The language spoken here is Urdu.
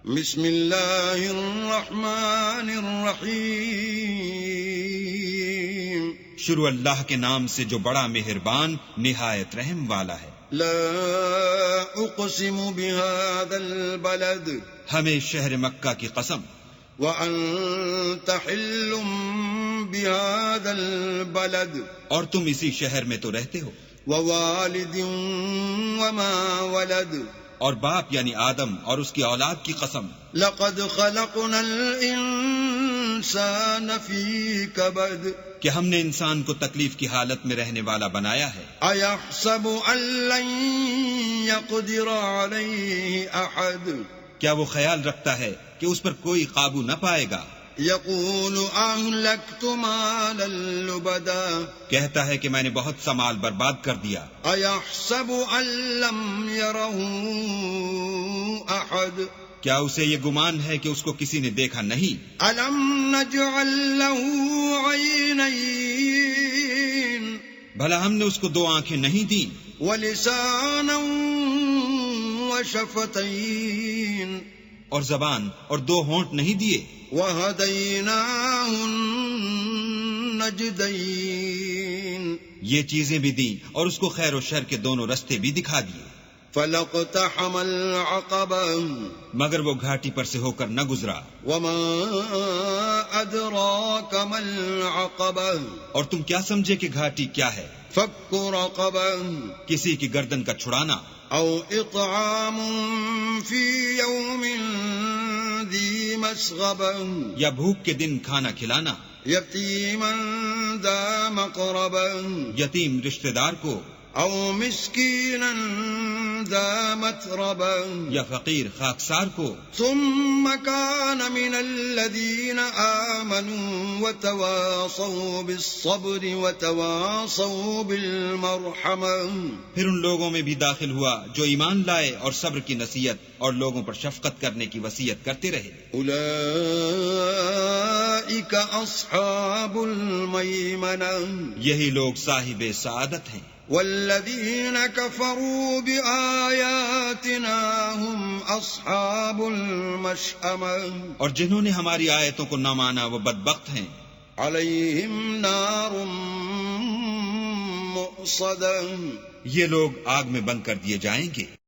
بسم اللہ الرحمن الرحیم، شروع اللہ کے نام سے جو بڑا مہربان نہایت رحم والا ہے۔ لا اقسم بهذا البلد، ہمیں شہر مکہ کی قسم، وانت حل بهذا البلد، اور تم اسی شہر میں تو رہتے ہو، ووالد وما ولد، اور باپ یعنی آدم اور اس کی اولاد کی قسم، لقد خلقنا الانسان فی کبد، کہ ہم نے انسان کو تکلیف کی حالت میں رہنے والا بنایا ہے۔ ایحسب ان لن یقدر علیہ احد، کیا وہ خیال رکھتا ہے کہ اس پر کوئی قابو نہ پائے گا؟ یقول اہلکت مالا لبدا، کہتا ہے کہ میں نے بہت سا مال برباد کر دیا۔ ایحسب ان لم یرہ احد، کیا اسے یہ گمان ہے کہ اس کو کسی نے دیکھا نہیں؟ الم نجعل له عینین، بھلا ہم نے اس کو دو آنکھیں نہیں دی، ولسانا وشفتین، اور زبان اور دو ہونٹ نہیں دیے؟ وہدیناہ النجدین، یہ چیزیں بھی دیں اور اس کو خیر و شر کے دونوں رستے بھی دکھا دیے۔ فلاقتحم العقبہ، مگر وہ گھاٹی پر سے ہو کر نہ گزرا۔ وما ادراک ما العقبہ، اور تم کیا سمجھے کہ گھاٹی کیا ہے؟ فک رقبہ، کسی کی گردن کا چھڑانا، او اطعام فی یوم ذی مسغبہ، یا بھوک کے دن کھانا کھلانا، یتیما ذا مقربہ، یتیم رشتہ دار کو، او مسکینا ذا متربہ، یا فقیر خاکسار کو۔ ثم كان من الذين آمنوا وتواصوا بالصبر وتواصوا بالمرحمة، پھر ان لوگوں میں بھی داخل ہوا جو ایمان لائے اور صبر کی نصیحت اور لوگوں پر شفقت کرنے کی وصیت کرتے رہے۔ اولئك اصحاب المیمنہ، یہی لوگ صاحب سعادت ہیں۔ والذین کفروا بآیاتنا هم اصحاب المشأمہ، اور جنہوں نے ہماری آیتوں کو نہ مانا وہ بدبخت ہیں۔ علیہم نار مؤصدہ، یہ لوگ آگ میں بند کر دیے جائیں گے۔